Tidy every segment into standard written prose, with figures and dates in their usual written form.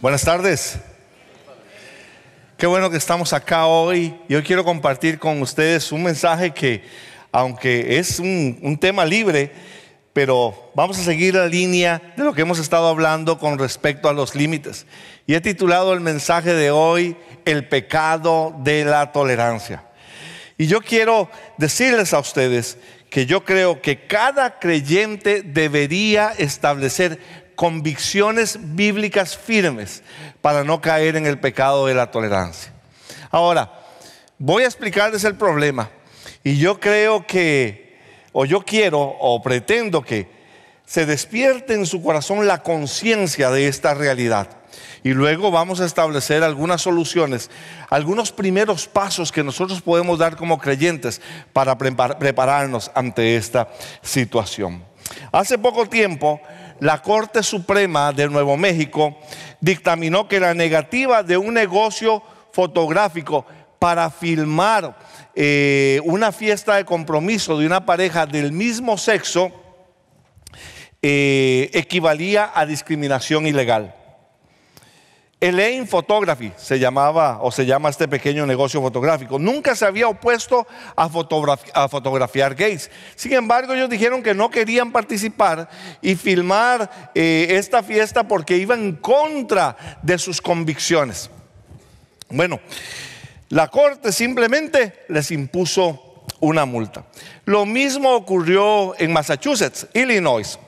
Buenas tardes. Qué bueno que estamos acá hoy. Yo quiero compartir con ustedes un mensaje que, aunque es un tema libre, pero vamos a seguir la línea de lo que hemos estado hablando con respecto a los límites. Y he titulado el mensaje de hoy, El pecado de la tolerancia. Y yo quiero decirles a ustedes que yo creo que cada creyente debería establecer convicciones bíblicas firmes para no caer en el pecado de la tolerancia. Ahora, voy a explicarles el problema. Y yo creo que, yo quiero o pretendo que se despierte en su corazón la conciencia de esta realidad. Y luego vamos a establecer algunas soluciones, algunos primeros pasos que nosotros podemos dar como creyentes para prepararnos ante esta situación. Hace poco tiempo, la Corte Suprema de Nuevo México dictaminó que la negativa de un negocio fotográfico para filmar una fiesta de compromiso de una pareja del mismo sexo equivalía a discriminación ilegal. Elaine Photography se llama este pequeño negocio fotográfico. Nunca se había opuesto a fotografiar gays. Sin embargo, ellos dijeron que no querían participar y filmar esta fiesta porque iba en contra de sus convicciones. Bueno, la corte simplemente les impuso una multa. Lo mismo ocurrió en Massachusetts, Illinois,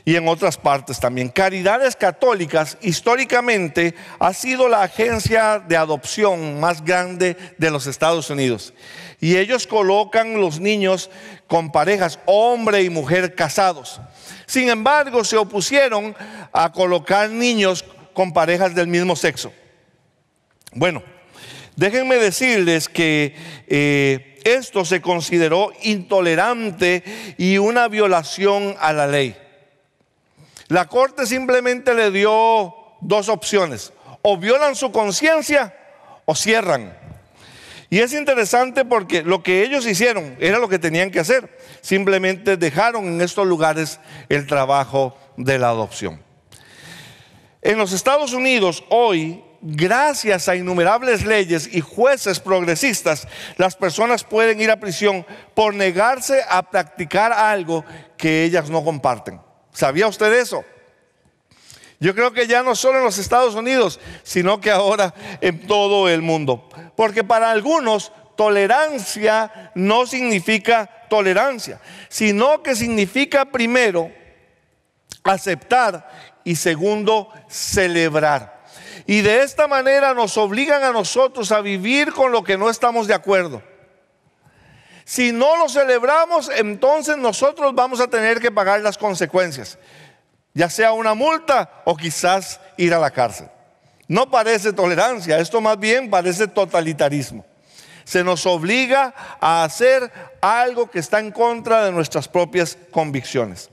y en otras partes también. Caridades Católicas históricamente ha sido la agencia de adopción más grande de los Estados Unidos. Y ellos colocan los niños con parejas, hombre y mujer casados. Sin embargo, se opusieron a colocar niños con parejas del mismo sexo. Bueno, déjenme decirles que esto se consideró intolerante y una violación a la ley. La corte simplemente le dio dos opciones: o violan su conciencia o cierran. Y es interesante porque lo que ellos hicieron era lo que tenían que hacer. Simplemente dejaron en estos lugares el trabajo de la adopción. En los Estados Unidos hoy, gracias a innumerables leyes y jueces progresistas, las personas pueden ir a prisión por negarse a practicar algo que ellas no comparten. ¿Sabía usted eso? Yo creo que ya no solo en los Estados Unidos, sino que ahora en todo el mundo. Porque para algunos tolerancia no significa tolerancia, sino que significa primero aceptar y segundo celebrar. Y de esta manera nos obligan a nosotros a vivir con lo que no estamos de acuerdo. Si no lo celebramos, entonces nosotros vamos a tener que pagar las consecuencias, ya sea una multa o quizás ir a la cárcel. No parece tolerancia, esto más bien parece totalitarismo. Se nos obliga a hacer algo que está en contra de nuestras propias convicciones.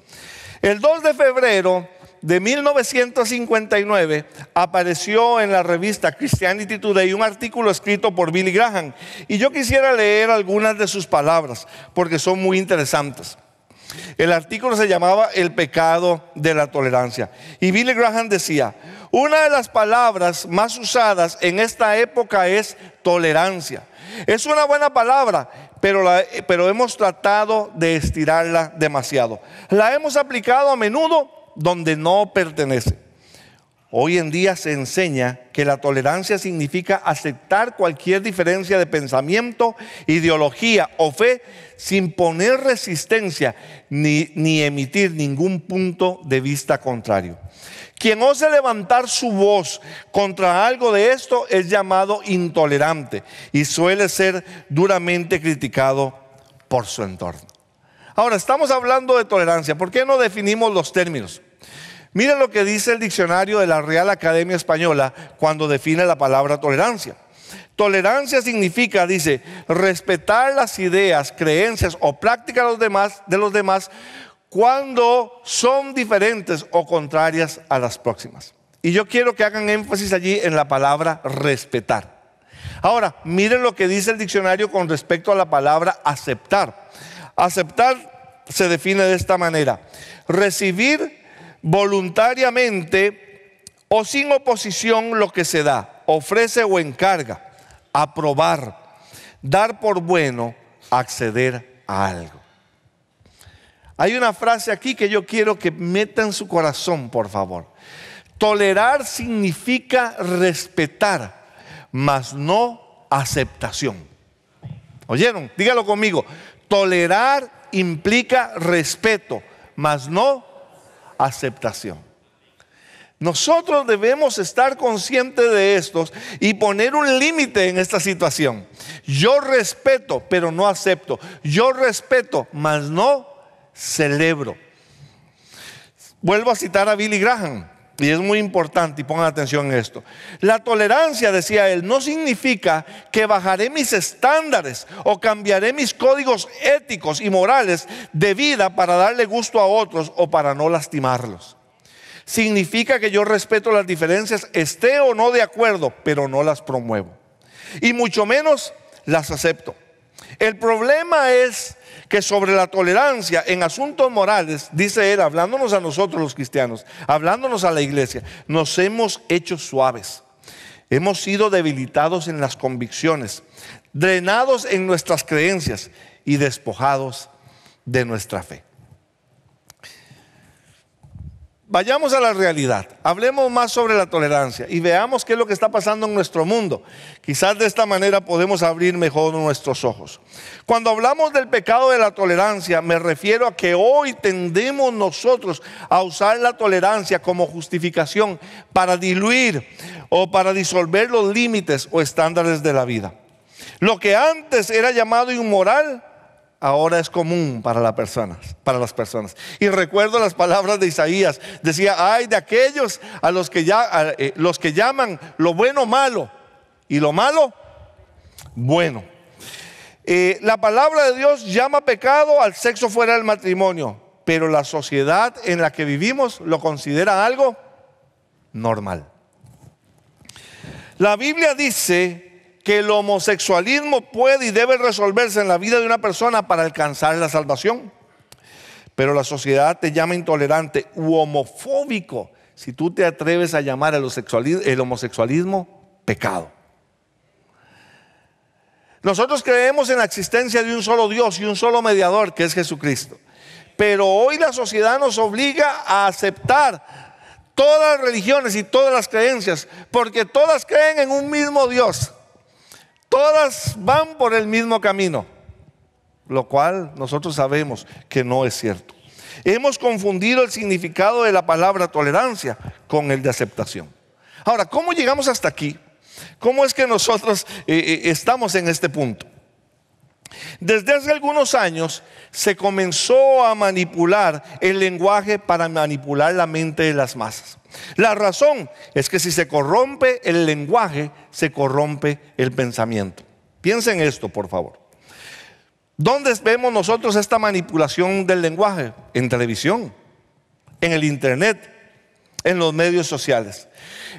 El 2 de febrero de 1959 apareció en la revista Christianity Today un artículo escrito por Billy Graham, y yo quisiera leer algunas de sus palabras porque son muy interesantes. El artículo se llamaba El pecado de la tolerancia, y Billy Graham decía: una de las palabras más usadas en esta época es tolerancia. Es una buena palabra, pero hemos tratado de estirarla demasiado. La hemos aplicado a menudo donde no pertenece. Hoy en día se enseña que la tolerancia significa aceptar cualquier diferencia de pensamiento, ideología o fe sin poner resistencia ni emitir ningún punto de vista contrario. Quien ose levantar su voz contra algo de esto es llamado intolerante y suele ser duramente criticado por su entorno. Ahora, estamos hablando de tolerancia. ¿Por qué no definimos los términos? Miren lo que dice el diccionario de la Real Academia Española cuando define la palabra tolerancia. Tolerancia significa, dice, respetar las ideas, creencias o prácticas de los demás cuando son diferentes o contrarias a las próximas. Y yo quiero que hagan énfasis allí en la palabra respetar. Ahora, miren lo que dice el diccionario con respecto a la palabra aceptar. Aceptar se define de esta manera: recibir voluntariamente o sin oposición lo que se da, ofrece o encarga, aprobar, dar por bueno, acceder a algo. Hay una frase aquí que yo quiero que meta en su corazón, por favor. Tolerar significa respetar, mas no aceptación. ¿Oyeron? Dígalo conmigo. Tolerar implica respeto, mas no aceptación. Nosotros debemos estar conscientes de estos y poner un límite en esta situación. Yo respeto, pero no acepto. Yo respeto, mas no celebro. Vuelvo a citar a Billy Graham, y es muy importante, y pongan atención en esto. La tolerancia, decía él, no significa que bajaré mis estándares o cambiaré mis códigos éticos y morales de vida para darle gusto a otros o para no lastimarlos. Significa que yo respeto las diferencias, esté o no de acuerdo, pero no las promuevo. Y mucho menos las acepto. El problema es que sobre la tolerancia en asuntos morales, dice él, hablándonos a nosotros los cristianos, hablándonos a la iglesia, nos hemos hecho suaves. Hemos sido debilitados en las convicciones, drenados en nuestras creencias y despojados de nuestra fe. Vayamos a la realidad, hablemos más sobre la tolerancia y veamos qué es lo que está pasando en nuestro mundo. Quizás de esta manera podemos abrir mejor nuestros ojos. Cuando hablamos del pecado de la tolerancia, me refiero a que hoy tendemos nosotros a usar la tolerancia como justificación para diluir o para disolver los límites o estándares de la vida. Lo que antes era llamado inmoral, ahora es común para las personas. Y recuerdo las palabras de Isaías. Decía, ay de aquellos a los que llaman lo bueno malo y lo malo bueno. La palabra de Dios llama pecado al sexo fuera del matrimonio, pero la sociedad en la que vivimos lo considera algo normal. La Biblia dice que el homosexualismo puede y debe resolverse en la vida de una persona para alcanzar la salvación. Pero la sociedad te llama intolerante u homofóbico si tú te atreves a llamar el homosexualismo pecado. Nosotros creemos en la existencia de un solo Dios y un solo mediador, que es Jesucristo. Pero hoy la sociedad nos obliga a aceptar todas las religiones y todas las creencias, porque todas creen en un mismo Dios. Todas van por el mismo camino, lo cual nosotros sabemos que no es cierto. Hemos confundido el significado de la palabra tolerancia con el de aceptación. Ahora, ¿cómo llegamos hasta aquí? ¿Cómo es que nosotros estamos en este punto? Desde hace algunos años se comenzó a manipular el lenguaje para manipular la mente de las masas. La razón es que si se corrompe el lenguaje, se corrompe el pensamiento. Piensen esto, por favor. ¿Dónde vemos nosotros esta manipulación del lenguaje? En televisión, en el internet, en los medios sociales.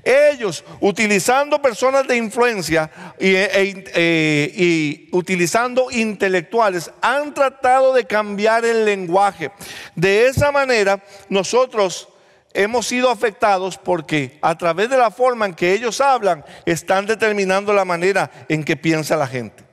Ellos, utilizando personas de influencia y utilizando intelectuales, han tratado de cambiar el lenguaje. De esa manera, nosotros hemos sido afectados porque a través de la forma en que ellos hablan, están determinando la manera en que piensa la gente.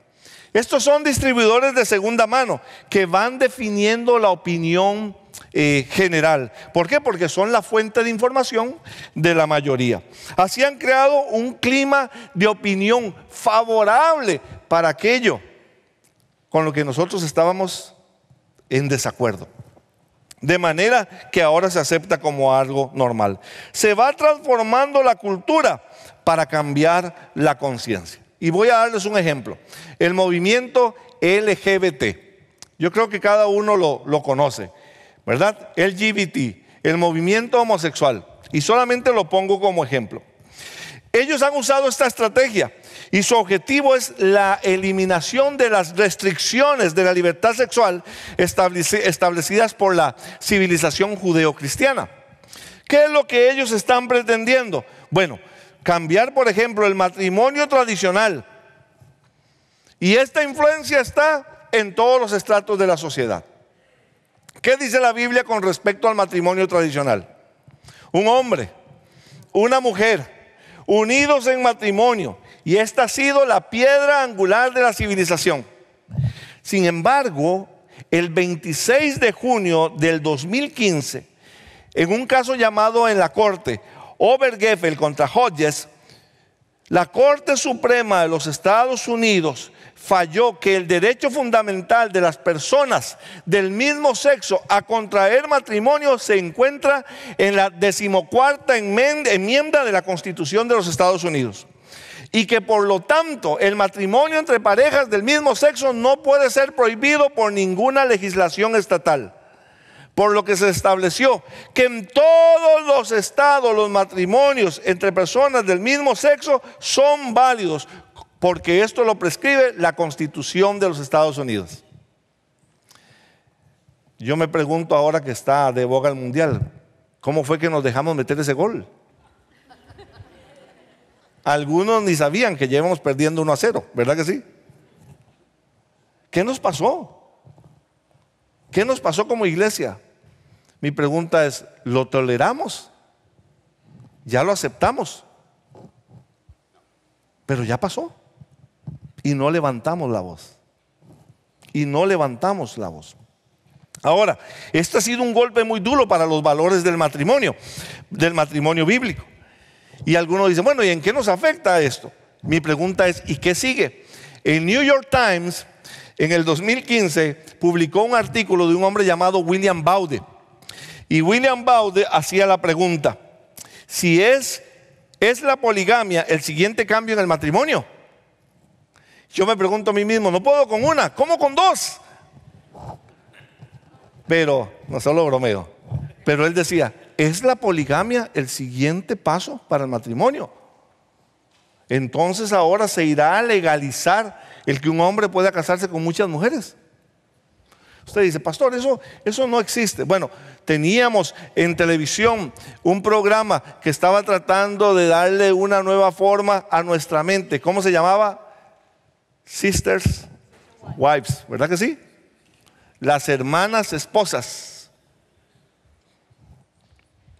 Estos son distribuidores de segunda mano que van definiendo la opinión general. ¿Por qué? Porque son la fuente de información de la mayoría. Así han creado un clima de opinión favorable para aquello con lo que nosotros estábamos en desacuerdo. De manera que ahora se acepta como algo normal. Se va transformando la cultura para cambiar la conciencia. Y voy a darles un ejemplo. El movimiento LGBT. Yo creo que cada uno lo conoce, ¿verdad? LGBT, el movimiento homosexual. Y solamente lo pongo como ejemplo. Ellos han usado esta estrategia y su objetivo es la eliminación de las restricciones de la libertad sexual establecidas por la civilización judeocristiana. ¿Qué es lo que ellos están pretendiendo? Bueno, cambiar, por ejemplo, el matrimonio tradicional. Y esta influencia está en todos los estratos de la sociedad. ¿Qué dice la Biblia con respecto al matrimonio tradicional? Un hombre una mujer, unidos en matrimonio, y esta ha sido la piedra angular de la civilización. Sin embargo, el 26 de junio del 2015, en un caso llamado en la corte Obergefell contra Hodges, la Corte Suprema de los Estados Unidos falló que el derecho fundamental de las personas del mismo sexo a contraer matrimonio se encuentra en la 14ª enmienda de la Constitución de los Estados Unidos, y que por lo tanto el matrimonio entre parejas del mismo sexo no puede ser prohibido por ninguna legislación estatal. Por lo que se estableció que en todos los estados los matrimonios entre personas del mismo sexo son válidos, porque esto lo prescribe la Constitución de los Estados Unidos. Yo me pregunto ahora que está de boga el mundial, ¿cómo fue que nos dejamos meter ese gol? Algunos ni sabían que llevamos perdiendo 1-0, ¿verdad que sí? ¿Qué nos pasó? ¿Qué nos pasó como iglesia? Mi pregunta es, ¿lo toleramos? ¿Ya lo aceptamos? Pero ya pasó. Y no levantamos la voz. Y no levantamos la voz. Ahora, este ha sido un golpe muy duro para los valores del matrimonio bíblico. Y algunos dicen, bueno, ¿y en qué nos afecta esto? Mi pregunta es, ¿y qué sigue? El New York Times en el 2015 publicó un artículo de un hombre llamado William Baude. Y William Baude hacía la pregunta, si ¿es la poligamia el siguiente cambio en el matrimonio? Yo me pregunto a mí mismo, no puedo con una, ¿cómo con dos? Pero, no solo bromeo, pero él decía, ¿es la poligamia el siguiente paso para el matrimonio? Entonces ahora se irá a legalizar el que un hombre pueda casarse con muchas mujeres. Usted dice, pastor, eso no existe. Bueno, teníamos en televisión un programa que estaba tratando de darle una nueva forma a nuestra mente. ¿Cómo se llamaba? Sisters, Wives, ¿verdad que sí? Las hermanas esposas.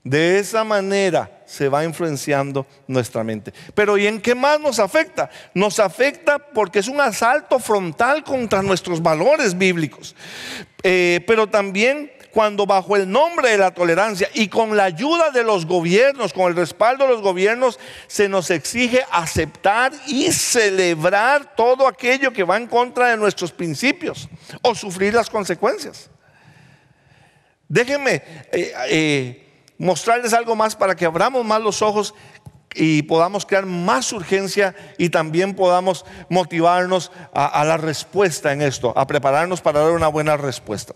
De esa manera se va influenciando nuestra mente. Pero ¿y en qué más nos afecta? Nos afecta porque es un asalto frontal contra nuestros valores bíblicos. Pero también cuando bajo el nombre de la tolerancia y con la ayuda de los gobiernos, con el respaldo de los gobiernos, se nos exige aceptar y celebrar todo aquello que va en contra de nuestros principios o sufrir las consecuencias. Déjenme mostrarles algo más para que abramos más los ojos y podamos crear más urgencia y también podamos motivarnos a la respuesta en esto, a prepararnos para dar una buena respuesta.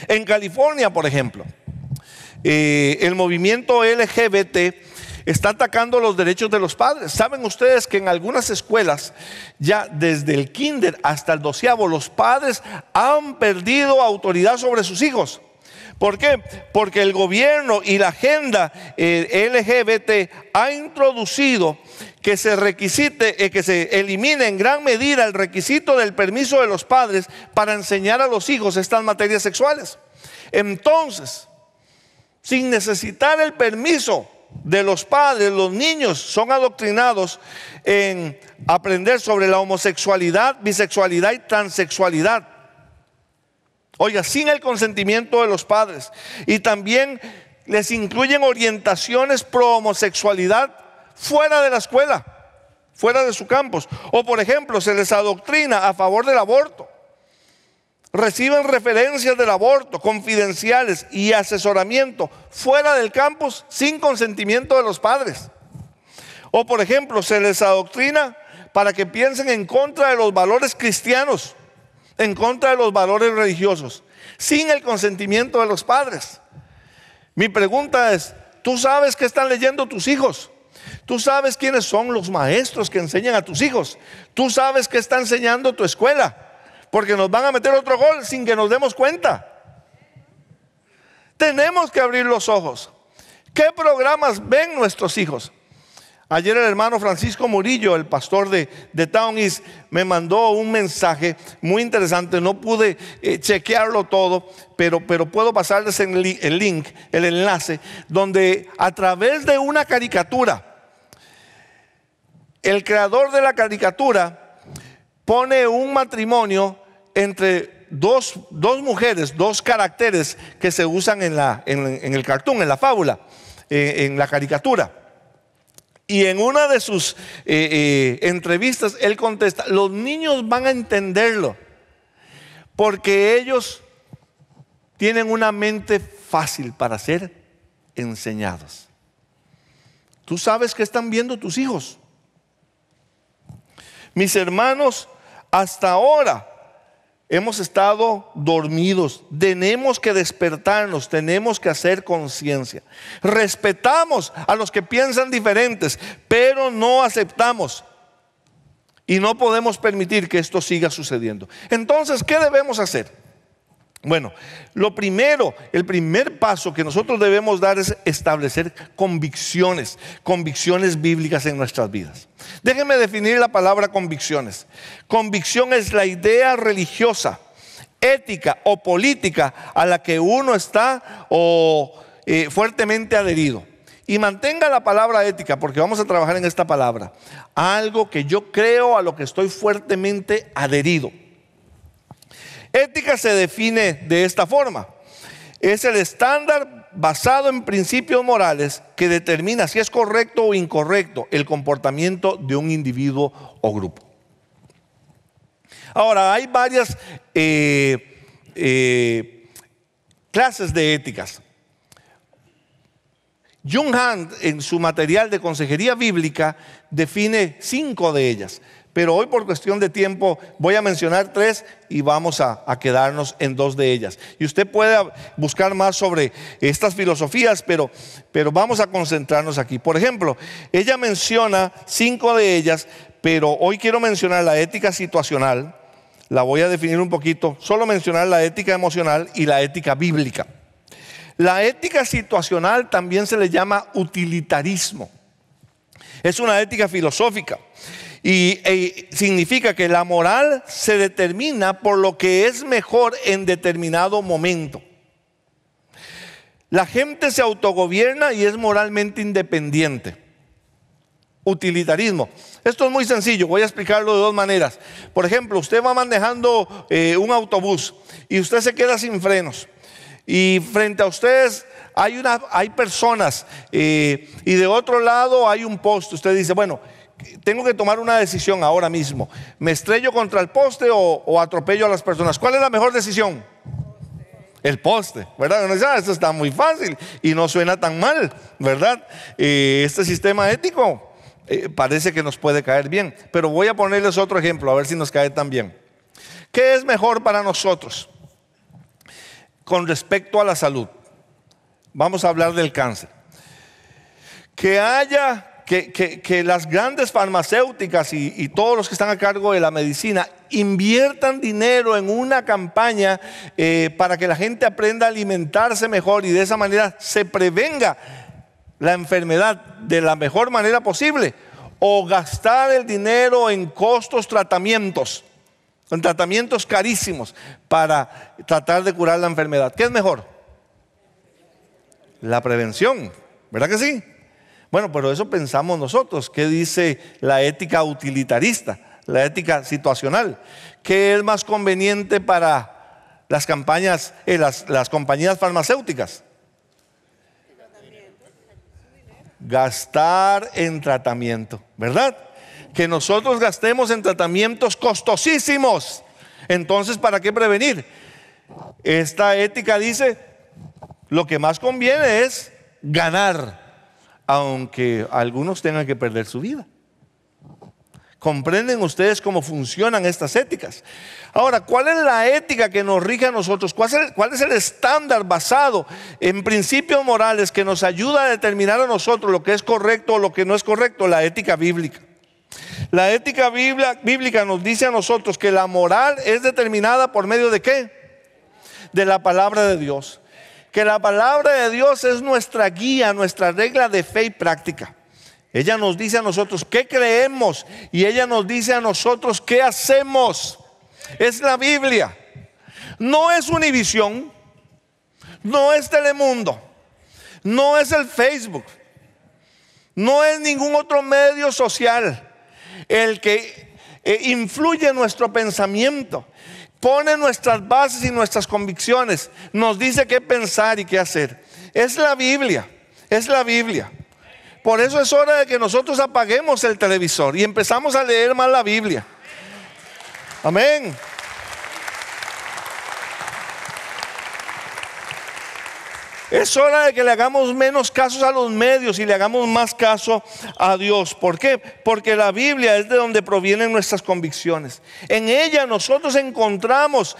En California, por ejemplo, el movimiento LGBT está atacando los derechos de los padres. ¿Saben ustedes que en algunas escuelas, ya desde el kinder hasta el 12º, los padres han perdido autoridad sobre sus hijos? ¿Por qué? Porque el gobierno y la agenda LGBT ha introducido que se requisite, que se elimine en gran medida el requisito del permiso de los padres para enseñar a los hijos estas materias sexuales. Entonces, sin necesitar el permiso de los padres, los niños son adoctrinados en aprender sobre la homosexualidad, bisexualidad y transexualidad. Oiga, sin el consentimiento de los padres. Y también les incluyen orientaciones pro homosexualidad fuera de la escuela, fuera de su campus. O por ejemplo, se les adoctrina a favor del aborto. Reciben referencias del aborto confidenciales y asesoramiento fuera del campus sin consentimiento de los padres. O por ejemplo, se les adoctrina para que piensen en contra de los valores cristianos, en contra de los valores religiosos, sin el consentimiento de los padres. Mi pregunta es, ¿tú sabes qué están leyendo tus hijos? ¿Tú sabes quiénes son los maestros que enseñan a tus hijos? ¿Tú sabes qué está enseñando tu escuela? Porque nos van a meter otro gol sin que nos demos cuenta. Tenemos que abrir los ojos. ¿Qué programas ven nuestros hijos? Ayer el hermano Francisco Murillo, el pastor de Town East, me mandó un mensaje muy interesante. No pude chequearlo todo, pero puedo pasarles el link, el enlace, donde a través de una caricatura, el creador de la caricatura pone un matrimonio entre dos mujeres, dos caracteres que se usan en el cartoon, en la fábula, en la caricatura. Y en una de sus entrevistas, él contesta: los niños van a entenderlo, porque ellos tienen una mente fácil para ser enseñados. ¿Tú sabes qué están viendo tus hijos? Mis hermanos, hasta ahora hemos estado dormidos. Tenemos que despertarnos, tenemos que hacer conciencia. Respetamos a los que piensan diferentes, pero no aceptamos. Y no podemos permitir que esto siga sucediendo. Entonces, ¿qué debemos hacer? Bueno, lo primero, el primer paso que nosotros debemos dar es establecer convicciones bíblicas en nuestras vidas. Déjenme definir la palabra convicciones. Convicción es la idea religiosa, ética o política a la que uno está fuertemente adherido. Y mantenga la palabra ética, porque vamos a trabajar en esta palabra. Algo que yo creo, a lo que estoy fuertemente adherido. Ética se define de esta forma: es el estándar basado en principios morales que determina si es correcto o incorrecto el comportamiento de un individuo o grupo. Ahora, hay varias clases de éticas. Jung Han, en su material de consejería bíblica, define 5 de ellas. Pero hoy, por cuestión de tiempo, voy a mencionar 3 y vamos a quedarnos en 2 de ellas. Y usted puede buscar más sobre estas filosofías, pero vamos a concentrarnos aquí. Por ejemplo, ella menciona 5 de ellas, pero hoy quiero mencionar la ética situacional. La voy a definir un poquito, solo mencionar la ética emocional y la ética bíblica. La ética situacional también se le llama utilitarismo. Es una ética filosófica. Y significa que la moral se determina por lo que es mejor en determinado momento. La gente se autogobierna y es moralmente independiente. Utilitarismo. Esto es muy sencillo, voy a explicarlo de 2 maneras. Por ejemplo, usted va manejando un autobús y usted se queda sin frenos. Y frente a ustedes hay personas y de otro lado hay un poste. Usted dice: bueno, tengo que tomar una decisión ahora mismo. ¿Me estrello contra el poste o atropello a las personas? ¿Cuál es la mejor decisión? El poste, ¿verdad? Uno dice: esto está muy fácil y no suena tan mal, ¿verdad? Este sistema ético parece que nos puede caer bien. Pero voy a ponerles otro ejemplo, a ver si nos cae tan bien. ¿Qué es mejor para nosotros con respecto a la salud? Vamos a hablar del cáncer. Que las grandes farmacéuticas y todos los que están a cargo de la medicina inviertan dinero en una campaña para que la gente aprenda a alimentarse mejor y de esa manera se prevenga la enfermedad de la mejor manera posible, o gastar el dinero en tratamientos carísimos para tratar de curar la enfermedad. ¿Qué es mejor? La prevención, ¿verdad que sí? Bueno, pero eso pensamos nosotros. ¿Qué dice la ética utilitarista, la ética situacional? ¿Qué es más conveniente para las campañas, las compañías farmacéuticas? Gastar en tratamiento, ¿verdad? Que nosotros gastemos en tratamientos costosísimos. Entonces, ¿para qué prevenir? Esta ética dice: lo que más conviene es ganar, aunque algunos tengan que perder su vida. ¿Comprenden ustedes cómo funcionan estas éticas? Ahora, ¿cuál es la ética que nos rige a nosotros? ¿Cuál es el estándar basado en principios morales que nos ayuda a determinar a nosotros lo que es correcto o lo que no es correcto? La ética bíblica. La ética bíblica nos dice a nosotros que la moral es determinada por medio de ¿qué? De la palabra de Dios. Que la palabra de Dios es nuestra guía, nuestra regla de fe y práctica. Ella nos dice a nosotros qué creemos y ella nos dice a nosotros qué hacemos. Es la Biblia. No es Univisión, no es Telemundo, no es el Facebook, no es ningún otro medio social el que influye en nuestro pensamiento, pone nuestras bases y nuestras convicciones, nos dice qué pensar y qué hacer. Es la Biblia, es la Biblia. Por eso es hora de que nosotros apaguemos el televisor y empezamos a leer más la Biblia. Amén. Es hora de que le hagamos menos casos a los medios y le hagamos más caso a Dios. ¿Por qué? Porque la Biblia es de donde provienen nuestras convicciones. En ella nosotros encontramos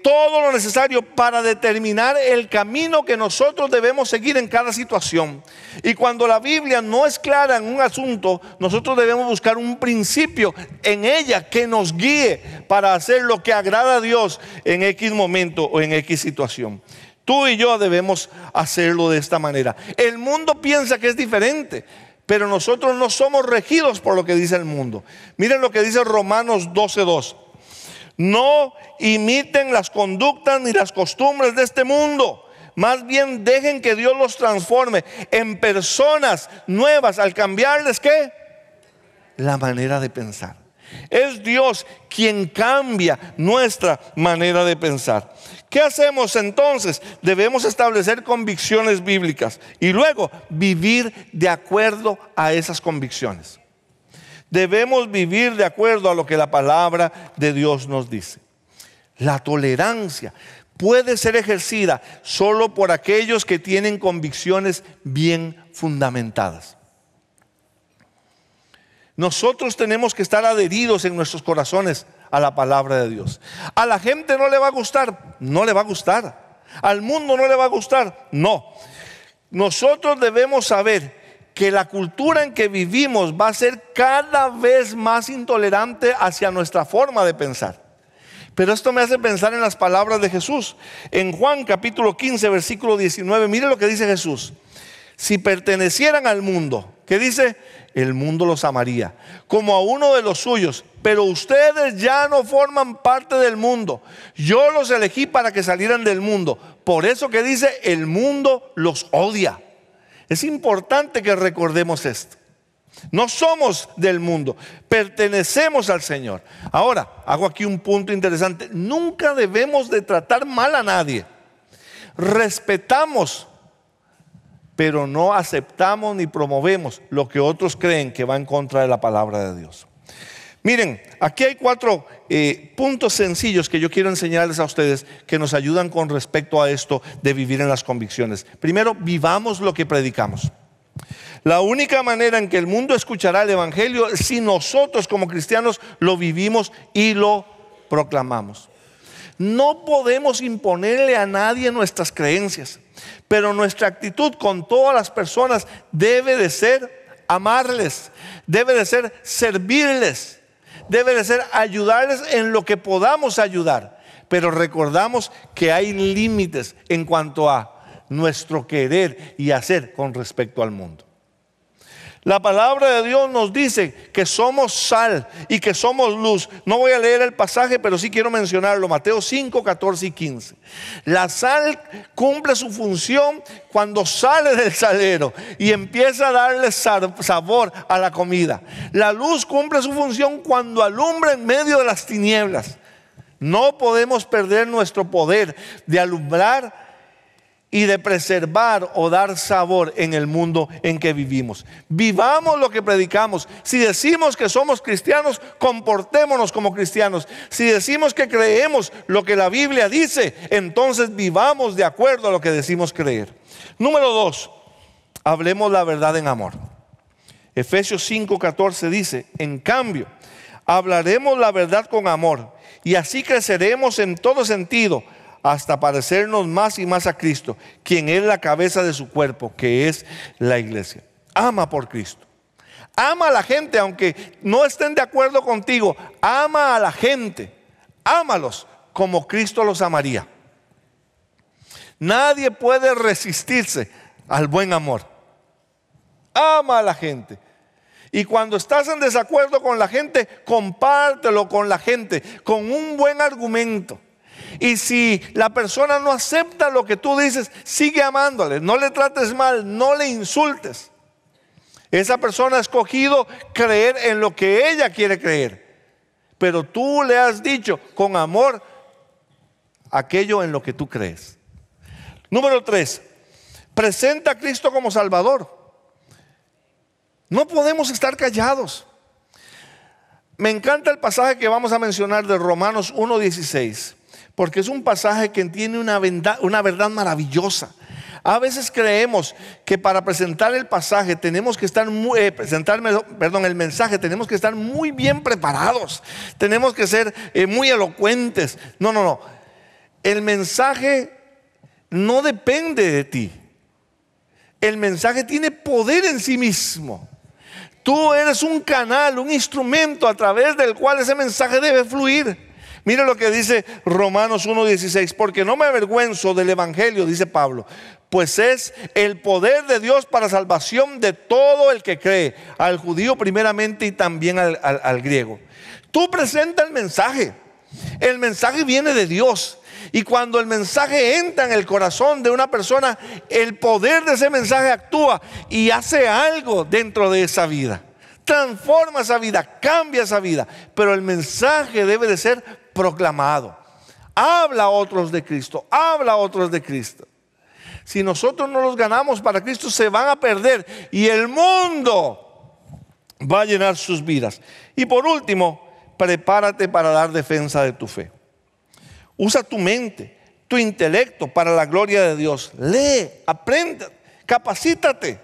todo lo necesario para determinar el camino que nosotros debemos seguir en cada situación. Y cuando la Biblia no es clara en un asunto, nosotros debemos buscar un principio en ella que nos guíe para hacer lo que agrada a Dios en X momento o en X situación. Tú y yo debemos hacerlo de esta manera. El mundo piensa que es diferente, pero nosotros no somos regidos por lo que dice el mundo. Miren lo que dice Romanos 12:2. No imiten las conductas ni las costumbres de este mundo. Más bien dejen que Dios los transforme en personas nuevas al cambiarles ¿qué? La manera de pensar. Es Dios quien cambia nuestra manera de pensar. ¿Qué hacemos entonces? Debemos establecer convicciones bíblicas y luego vivir de acuerdo a esas convicciones. Debemos vivir de acuerdo a lo que la palabra de Dios nos dice. La tolerancia puede ser ejercida solo por aquellos que tienen convicciones bien fundamentadas. Nosotros tenemos que estar adheridos en nuestros corazones a la palabra de Dios. A la gente no le va a gustar, no le va a gustar. Al mundo no le va a gustar, no. Nosotros debemos saber que la cultura en que vivimos va a ser cada vez más intolerante hacia nuestra forma de pensar. Pero esto me hace pensar en las palabras de Jesús. En Juan capítulo 15, versículo 19, mire lo que dice Jesús. Si pertenecieran al mundo, ¿qué dice? El mundo los amaría como a uno de los suyos. Pero ustedes ya no forman parte del mundo. Yo los elegí para que salieran del mundo. Por eso que dice, el mundo los odia. Es importante que recordemos esto. No somos del mundo, pertenecemos al Señor. Ahora, hago aquí un punto interesante. Nunca debemos de tratar mal a nadie. Respetamos, pero no aceptamos ni promovemos lo que otros creen que va en contra de la palabra de Dios. Miren, aquí hay 4 puntos sencillos que yo quiero enseñarles a ustedes que nos ayudan con respecto a esto de vivir en las convicciones. Primero, vivamos lo que predicamos. La única manera en que el mundo escuchará el evangelio es si nosotros como cristianos lo vivimos y lo proclamamos. No podemos imponerle a nadie nuestras creencias, pero nuestra actitud con todas las personas debe de ser amarles, debe de ser servirles. Debe de ser ayudarles en lo que podamos ayudar. Pero recordamos que hay límites en cuanto a nuestro querer y hacer con respecto al mundo. La palabra de Dios nos dice que somos sal y que somos luz. No voy a leer el pasaje, pero sí quiero mencionarlo. Mateo 5, 14 y 15. La sal cumple su función cuando sale del salero y empieza a darle sabor a la comida. La luz cumple su función cuando alumbra en medio de las tinieblas. No podemos perder nuestro poder de alumbrar y de preservar o dar sabor en el mundo en que vivimos. Vivamos lo que predicamos. Si decimos que somos cristianos, comportémonos como cristianos. Si decimos que creemos lo que la Biblia dice, entonces vivamos de acuerdo a lo que decimos creer. Número 2, hablemos la verdad en amor. Efesios 5:14 dice, en cambio, hablaremos la verdad con amor y así creceremos en todo sentido, hasta parecernos más y más a Cristo, quien es la cabeza de su cuerpo, que es la iglesia. Ama por Cristo. Ama a la gente, aunque no estén de acuerdo contigo. Ama a la gente. Ámalos como Cristo los amaría. Nadie puede resistirse al buen amor. Ama a la gente. Y cuando estás en desacuerdo con la gente, compártelo con la gente, con un buen argumento. Y si la persona no acepta lo que tú dices, sigue amándole, no le trates mal, no le insultes. Esa persona ha escogido creer en lo que ella quiere creer, pero tú le has dicho con amor aquello en lo que tú crees. Número 3, presenta a Cristo como Salvador. No podemos estar callados. Me encanta el pasaje que vamos a mencionar de Romanos 1:16, porque es un pasaje que tiene una verdad maravillosa. A veces creemos que para presentar el pasaje tenemos que estar el mensaje tenemos que estar muy bien preparados, tenemos que ser muy elocuentes. No. El mensaje no depende de ti. El mensaje tiene poder en sí mismo. Tú eres un canal, un instrumento a través del cual ese mensaje debe fluir. Mire lo que dice Romanos 1:16, porque no me avergüenzo del evangelio, dice Pablo, pues es el poder de Dios para salvación de todo el que cree, al judío primeramente y también al griego. Tú presenta el mensaje viene de Dios. Y cuando el mensaje entra en el corazón de una persona, el poder de ese mensaje actúa y hace algo dentro de esa vida. Transforma esa vida, cambia esa vida. Pero el mensaje debe de ser proclamado. Habla a otros de Cristo, habla a otros de Cristo. Si nosotros no los ganamos para Cristo, se van a perder y el mundo va a llenar sus vidas. Y por último, prepárate para dar defensa de tu fe. Usa tu mente, tu intelecto para la gloria de Dios. Lee, aprende, capacítate.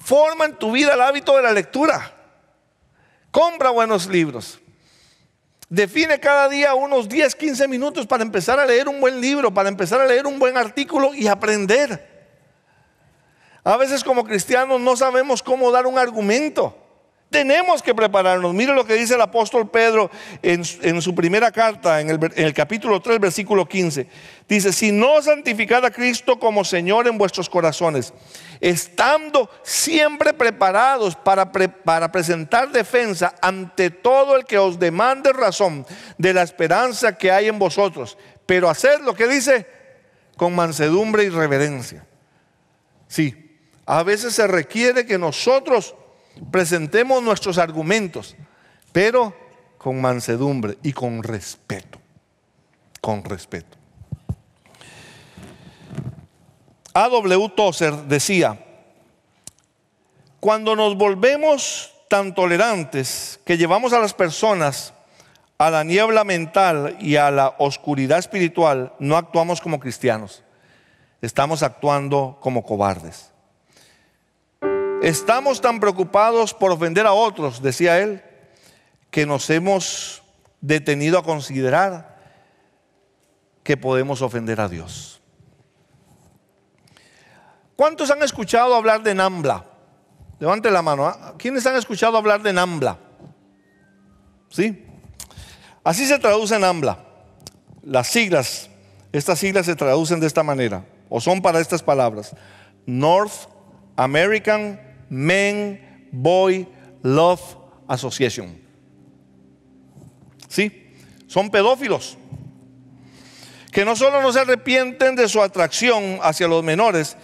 Forma en tu vida el hábito de la lectura. Compra buenos libros. Define cada día unos 10, 15 minutos para empezar a leer un buen libro, para empezar a leer un buen artículo y aprender. A veces como cristianos no sabemos cómo dar un argumento. Tenemos que prepararnos. Mire lo que dice el apóstol Pedro en su primera carta, en el capítulo 3, versículo 15. Dice, si no santificad a Cristo como Señor en vuestros corazones, estando siempre preparados para presentar defensa ante todo el que os demande razón de la esperanza que hay en vosotros. Pero haced lo que dice, con mansedumbre y reverencia. Sí, a veces se requiere que nosotros presentemos nuestros argumentos, pero con mansedumbre y con respeto. Con respeto. A.W. Tozer decía, cuando nos volvemos tan tolerantes que llevamos a las personas a la niebla mental y a la oscuridad espiritual, no actuamos como cristianos, estamos actuando como cobardes. Estamos tan preocupados por ofender a otros, decía él, que nos hemos detenido a considerar que podemos ofender a Dios. ¿Cuántos han escuchado hablar de NAMBLA? Levante la mano. ¿Quiénes han escuchado hablar de NAMBLA? ¿Sí? Así se traduce NAMBLA. Estas siglas se traducen de esta manera, o son para estas palabras: North American Men Boy Love Association. Sí, son pedófilos que no solo no se arrepienten de su atracción hacia los menores,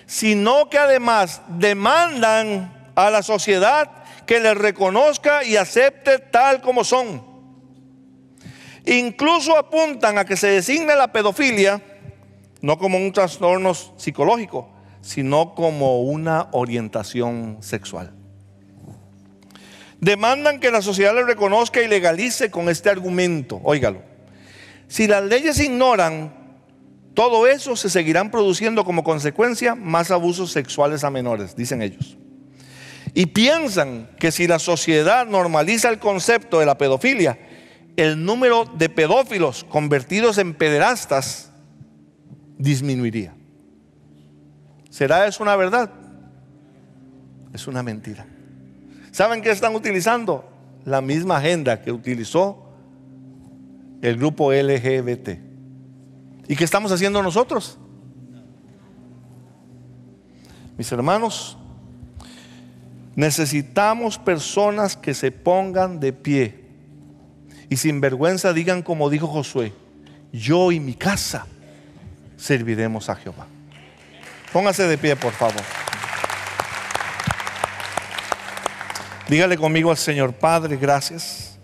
sino que además demandan a la sociedad que les reconozca y acepte tal como son. Incluso apuntan a que se designe la pedofilia no como un trastorno psicológico, sino como una orientación sexual. Demandan que la sociedad le reconozca y legalice con este argumento. Óigalo: si las leyes ignoran todo eso, se seguirán produciendo como consecuencia más abusos sexuales a menores, dicen ellos. Y piensan que si la sociedad normaliza el concepto de la pedofilia, el número de pedófilos convertidos en pederastas disminuiría. ¿Será eso una verdad? Es una mentira. ¿Saben qué están utilizando? La misma agenda que utilizó el grupo LGBT. ¿Y qué estamos haciendo nosotros? Mis hermanos, necesitamos personas que se pongan de pie y sin vergüenza digan como dijo Josué: yo y mi casa serviremos a Jehová. Póngase de pie, por favor. Dígale conmigo al Señor: Padre, gracias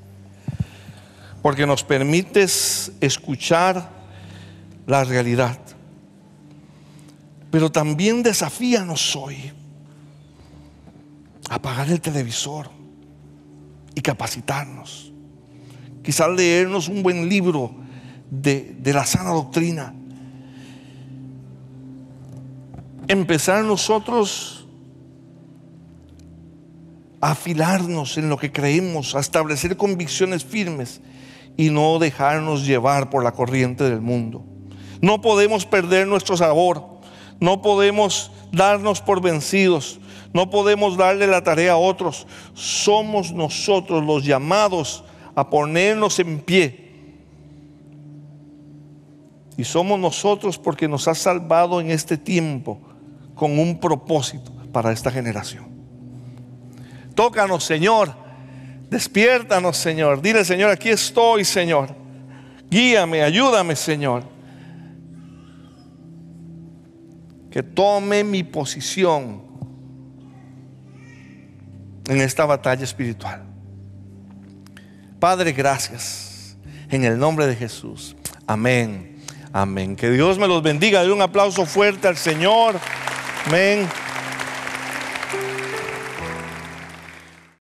porque nos permites escuchar la realidad, pero también desafíanos hoy a apagar el televisor y capacitarnos. Quizás leernos un buen libro de la sana doctrina. Empezar nosotros a afilarnos en lo que creemos, a establecer convicciones firmes y no dejarnos llevar por la corriente del mundo. No podemos perder nuestro sabor, no podemos darnos por vencidos, no podemos darle la tarea a otros. Somos nosotros los llamados a ponernos en pie. Y somos nosotros porque nos has salvado en este tiempo con un propósito para esta generación. Tócanos, Señor. Despiértanos, Señor. Dile: Señor, aquí estoy, Señor. Guíame, ayúdame, Señor. Que tome mi posición en esta batalla espiritual. Padre, gracias. En el nombre de Jesús. Amén. Amén. Que Dios me los bendiga. Dé un aplauso fuerte al Señor. Amén.